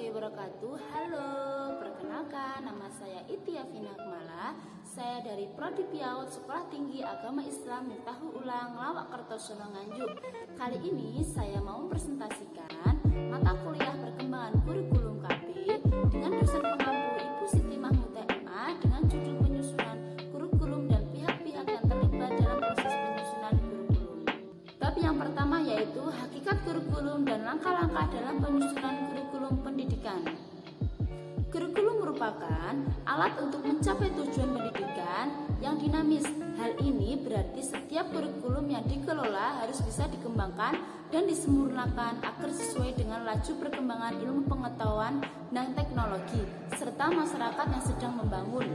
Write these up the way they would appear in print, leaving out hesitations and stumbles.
warahmatullahi wabarakatuh. Halo, perkenalkan nama saya Itia Vina Kumala. Saya dari Prodi PIAUD Sekolah Tinggi Agama Islam Miftahul Ulang Lawak Kertosono Nganjuk. Kali ini saya mau mempresentasikan mata kuliah perkembangan kurikulum KB dengan dosen pengampu Ibu Siti Mahmud MA dengan judul penyusunan kurikulum dan pihak-pihak yang terlibat dalam proses penyusunan kurikulum. Bab yang pertama yaitu hakikat kurikulum dan langkah-langkah dalam penyusunan kurikulum pendidikan. Kurikulum merupakan alat untuk mencapai tujuan pendidikan yang dinamis. Hal ini berarti setiap kurikulum yang dikelola harus bisa dikembangkan dan disempurnakan agar sesuai dengan laju perkembangan ilmu pengetahuan dan teknologi serta masyarakat yang sedang membangun.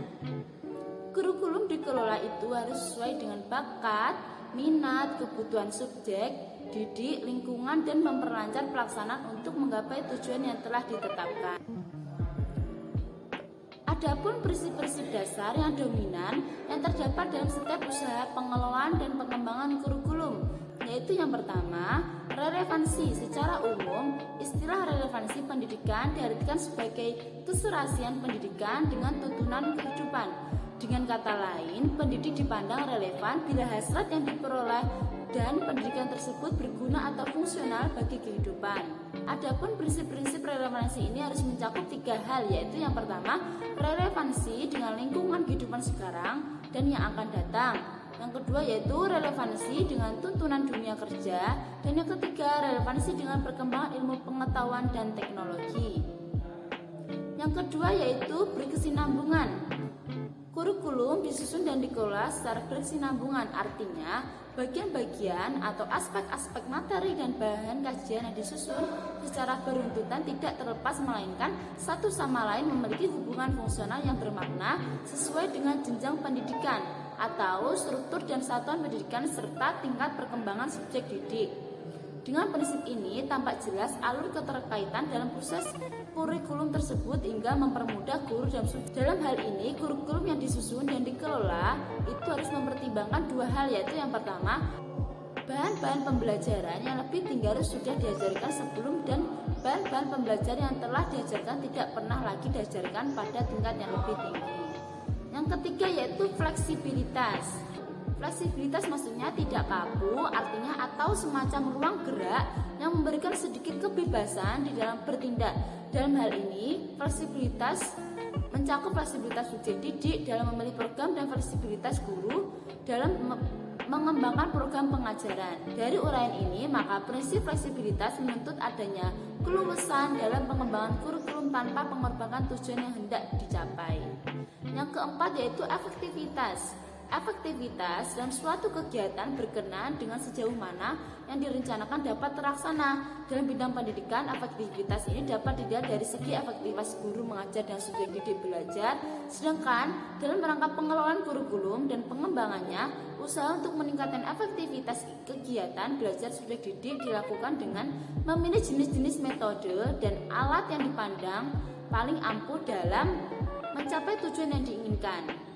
Kurikulum dikelola itu harus sesuai dengan bakat, minat, kebutuhan subjek, didik, lingkungan, dan memperlancar pelaksanaan untuk menggapai tujuan yang telah ditetapkan. Adapun prinsip-prinsip dasar yang dominan yang terdapat dalam setiap usaha pengelolaan dan pengembangan kurikulum, yaitu yang pertama, relevansi. Secara umum, istilah relevansi pendidikan diartikan sebagai keserasian pendidikan dengan tuntunan kehidupan. Dengan kata lain, pendidik dipandang relevan bila hasrat yang diperoleh dan pendidikan tersebut berguna atau fungsional bagi kehidupan. Adapun prinsip-prinsip relevansi ini harus mencakup 3 hal, yaitu yang pertama, relevansi dengan lingkungan kehidupan sekarang dan yang akan datang. Yang kedua yaitu relevansi dengan tuntunan dunia kerja, dan yang ketiga relevansi dengan perkembangan ilmu pengetahuan dan teknologi. Yang kedua yaitu berkesinambungan. Kurikulum disusun dan dikelola secara berkesinambungan, artinya bagian-bagian atau aspek-aspek materi dan bahan kajian yang disusun secara beruntutan tidak terlepas, melainkan satu sama lain memiliki hubungan fungsional yang bermakna sesuai dengan jenjang pendidikan atau struktur dan satuan pendidikan serta tingkat perkembangan subjek didik. Dengan prinsip ini tampak jelas alur keterkaitan dalam proses kurikulum tersebut hingga mempermudah guru dan subjek. Dalam hal ini, kurikulum yang disusun dan dikelola itu harus mempertimbangkan 2 hal, yaitu yang pertama, bahan-bahan pembelajaran yang lebih tinggi harus sudah diajarkan sebelum, dan bahan-bahan pembelajaran yang telah diajarkan tidak pernah lagi diajarkan pada tingkat yang lebih tinggi. Yang ketiga yaitu fleksibilitas. Fleksibilitas maksudnya tidak kaku, artinya atau semacam ruang gerak yang memberikan sedikit kebebasan di dalam bertindak. Dalam hal ini, fleksibilitas mencakup fleksibilitas subjek didik dalam memilih program dan fleksibilitas guru dalam mengembangkan program pengajaran. Dari uraian ini, maka prinsip fleksibilitas menuntut adanya keluasan dalam pengembangan kurikulum tanpa mengorbankan tujuan yang hendak dicapai. Yang keempat yaitu efektivitas. Efektivitas dalam suatu kegiatan berkenaan dengan sejauh mana yang direncanakan dapat terlaksana. Dalam bidang pendidikan, efektivitas ini dapat dilihat dari segi efektivitas guru mengajar dan subjek didik belajar. Sedangkan dalam rangka pengelolaan kurikulum dan pengembangannya, usaha untuk meningkatkan efektivitas kegiatan belajar subjek didik dilakukan dengan memilih jenis-jenis metode dan alat yang dipandang paling ampuh dalam mencapai tujuan yang diinginkan.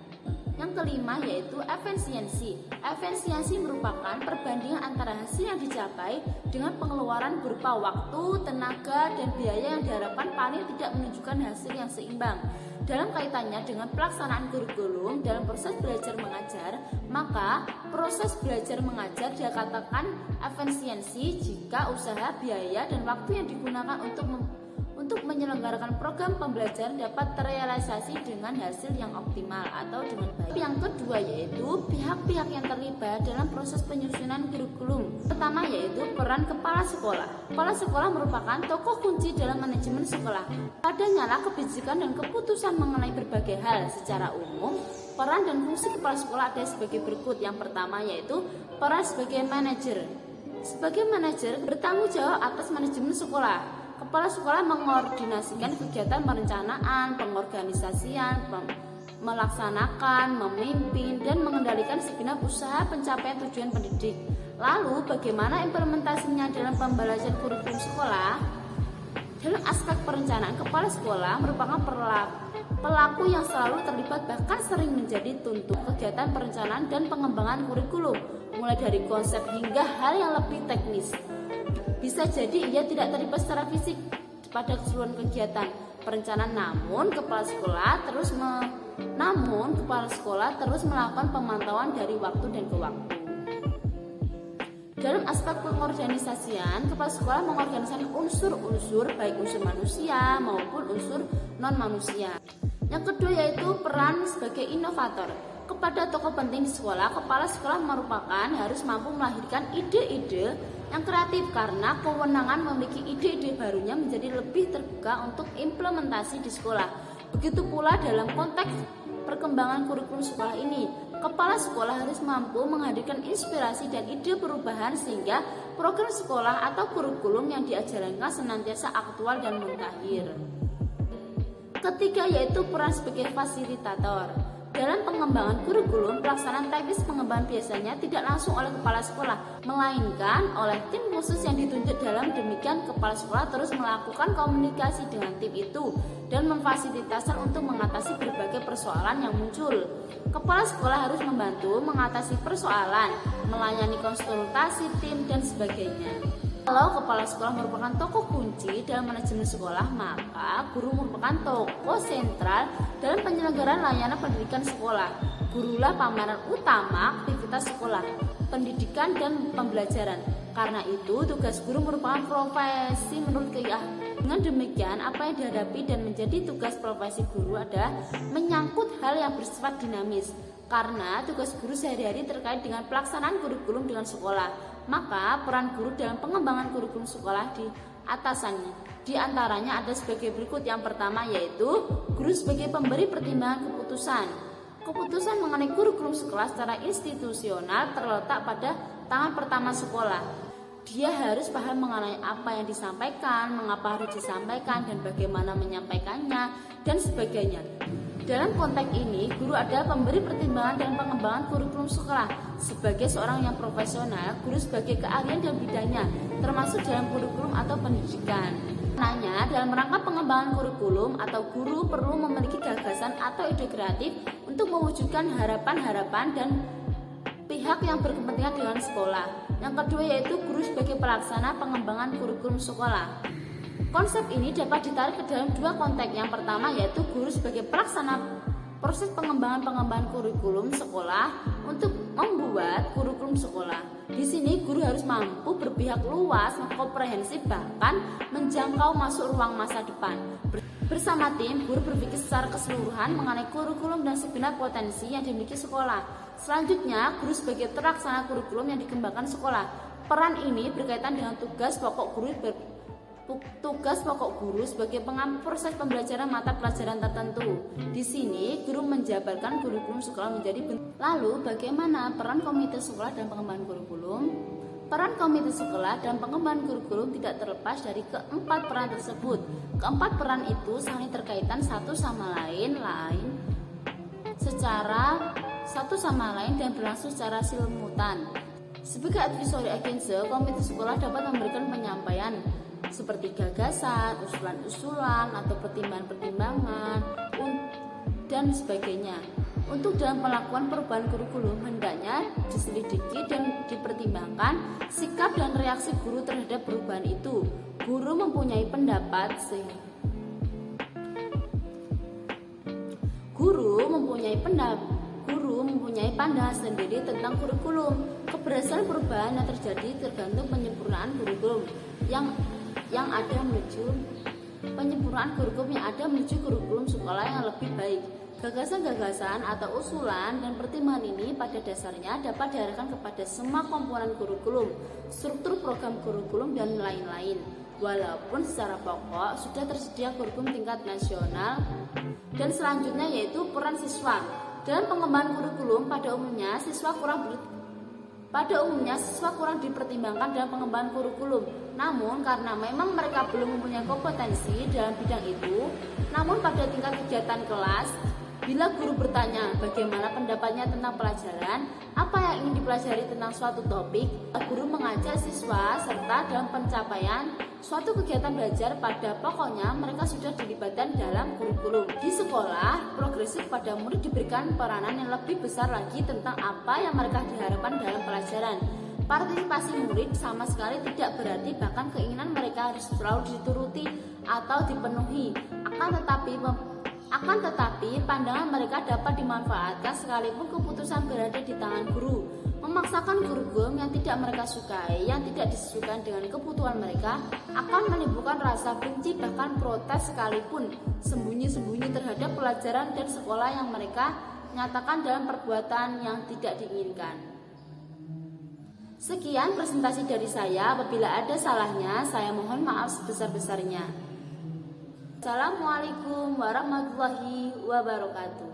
Yang kelima yaitu efisiensi. Efisiensi merupakan perbandingan antara hasil yang dicapai dengan pengeluaran berupa waktu, tenaga, dan biaya yang diharapkan paling tidak menunjukkan hasil yang seimbang. Dalam kaitannya dengan pelaksanaan kurikulum dalam proses belajar mengajar, maka proses belajar mengajar dikatakan efisiensi jika usaha, biaya, dan waktu yang digunakan untuk menyelenggarakan program pembelajaran dapat terrealisasi dengan hasil yang optimal atau dengan baik. Yang kedua yaitu pihak-pihak yang terlibat dalam proses penyusunan kurikulum. Pertama yaitu peran kepala sekolah. Kepala sekolah merupakan tokoh kunci dalam manajemen sekolah. Padanya lah kebijakan dan keputusan mengenai berbagai hal. Secara umum, peran dan fungsi kepala sekolah ada sebagai berikut. Yang pertama yaitu peran sebagai manajer. Sebagai manajer bertanggung jawab atas manajemen sekolah. Kepala sekolah mengordinasikan kegiatan perencanaan, pengorganisasian, melaksanakan, memimpin, dan mengendalikan segenap usaha pencapaian tujuan pendidik. Lalu, bagaimana implementasinya dalam pembelajaran kurikulum sekolah? Dalam aspek perencanaan, kepala sekolah merupakan pelaku yang selalu terlibat, bahkan sering menjadi tuntut kegiatan perencanaan dan pengembangan kurikulum, mulai dari konsep hingga hal yang lebih teknis. Bisa jadi ia tidak terlibat secara fisik pada keseluruhan kegiatan perencanaan. Namun kepala sekolah terus melakukan pemantauan dari waktu dan ke waktu. Dalam aspek pengorganisasian, kepala sekolah mengorganisasi unsur-unsur baik unsur manusia maupun unsur non-manusia. Yang kedua yaitu peran sebagai inovator. Kepada tokoh penting di sekolah, kepala sekolah harus mampu melahirkan ide-ide yang kreatif karena kewenangan memiliki ide-ide barunya menjadi lebih terbuka untuk implementasi di sekolah. Begitu pula dalam konteks perkembangan kurikulum sekolah ini, kepala sekolah harus mampu menghadirkan inspirasi dan ide perubahan sehingga program sekolah atau kurikulum yang diajarkan senantiasa aktual dan mutakhir. Ketiga yaitu peran sebagai fasilitator. Dalam pengembangan kurikulum, pelaksanaan teknis pengembangan biasanya tidak langsung oleh kepala sekolah, melainkan oleh tim khusus yang ditunjuk. Dalam demikian, kepala sekolah terus melakukan komunikasi dengan tim itu dan memfasilitasi untuk mengatasi berbagai persoalan yang muncul. Kepala sekolah harus membantu mengatasi persoalan, melayani konsultasi tim, dan sebagainya. Kalau kepala sekolah merupakan tokoh kunci dalam manajemen sekolah, maka guru merupakan tokoh sentral dalam penyelenggaraan layanan pendidikan sekolah. Gurulah pameran utama aktivitas sekolah, pendidikan dan pembelajaran. Karena itu, tugas guru merupakan profesi menurut keyakinan. Dengan demikian, apa yang dihadapi dan menjadi tugas profesi guru adalah menyangkut hal yang bersifat dinamis. Karena tugas guru sehari-hari terkait dengan pelaksanaan kurikulum dengan sekolah, maka peran guru dalam pengembangan kurikulum sekolah di atasannya. Di antaranya ada sebagai berikut. Yang pertama yaitu guru sebagai pemberi pertimbangan keputusan. Keputusan mengenai kurikulum sekolah secara institusional terletak pada tangan pertama sekolah. Dia harus paham mengenai apa yang disampaikan, mengapa harus disampaikan, dan bagaimana menyampaikannya, dan sebagainya. Dalam konteks ini, guru adalah pemberi pertimbangan dan pengembangan kurikulum sekolah. Sebagai seorang yang profesional, guru sebagai keahlian dan bidangnya, termasuk dalam kurikulum atau pendidikan. Nanya, dalam rangka pengembangan kurikulum atau guru perlu memiliki gagasan atau ide kreatif untuk mewujudkan harapan-harapan dan pihak yang berkepentingan dengan sekolah. Yang kedua yaitu guru sebagai pelaksana pengembangan kurikulum sekolah. Konsep ini dapat ditarik ke dalam dua konteks. Yang pertama yaitu guru sebagai pelaksana proses pengembangan kurikulum sekolah untuk membuat kurikulum sekolah. Di sini guru harus mampu berpihak luas, komprehensif, bahkan menjangkau masuk ruang masa depan. Bersama tim, guru berpikir secara keseluruhan mengenai kurikulum dan segenap potensi yang dimiliki sekolah. Selanjutnya, guru sebagai pelaksana kurikulum yang dikembangkan sekolah. Peran ini berkaitan dengan tugas pokok guru sebagai pengampu proses pembelajaran mata pelajaran tertentu. Di sini, guru menjabarkan kurikulum sekolah menjadi bentuk. Lalu, bagaimana peran komite sekolah dan pengembangan kurikulum? Peran komite sekolah dan pengembangan kurikulum tidak terlepas dari keempat peran tersebut. Keempat peran itu saling terkaitan satu sama lain dan berlangsung secara simultan. Sebagai advisory agency, komite sekolah dapat memberikan penyampaian seperti gagasan, usulan-usulan atau pertimbangan-pertimbangan dan sebagainya. Untuk dalam melakukan perubahan kurikulum, hendaknya diselidiki dan dipertimbangkan sikap dan reaksi guru terhadap perubahan itu. Guru mempunyai pandangan sendiri tentang kurikulum. Keberhasilan perubahan yang terjadi tergantung penyempurnaan kurikulum yang ada menuju kurikulum sekolah yang lebih baik. Gagasan-gagasan atau usulan dan pertimbangan ini pada dasarnya dapat diarahkan kepada semua komponen kurikulum, struktur program kurikulum, dan lain-lain. Walaupun secara pokok sudah tersedia kurikulum tingkat nasional. Dan selanjutnya yaitu peran siswa. Dalam pengembangan kurikulum, pada umumnya siswa kurang dipertimbangkan dalam pengembangan kurikulum. Namun karena memang mereka belum mempunyai kompetensi dalam bidang itu, namun pada tingkat kegiatan kelas, bila guru bertanya bagaimana pendapatnya tentang pelajaran, apa yang ingin dipelajari tentang suatu topik, guru mengajak siswa serta dalam pencapaian suatu kegiatan belajar. Pada pokoknya mereka sudah dilibatkan dalam kurikulum. Di sekolah progresif, pada murid diberikan peranan yang lebih besar lagi tentang apa yang mereka diharapkan dalam pelajaran. Partisipasi murid sama sekali tidak berarti bahkan keinginan mereka harus selalu dituruti atau dipenuhi. Akan tetapi pandangan mereka dapat dimanfaatkan sekalipun keputusan berada di tangan guru. Memaksakan kurikulum yang tidak mereka sukai, yang tidak disesuaikan dengan kebutuhan mereka, akan menimbulkan rasa benci bahkan protes sekalipun sembunyi-sembunyi terhadap pelajaran dan sekolah yang mereka nyatakan dalam perbuatan yang tidak diinginkan. Sekian presentasi dari saya. Apabila ada salahnya, saya mohon maaf sebesar-besarnya. Assalamualaikum warahmatullahi wabarakatuh.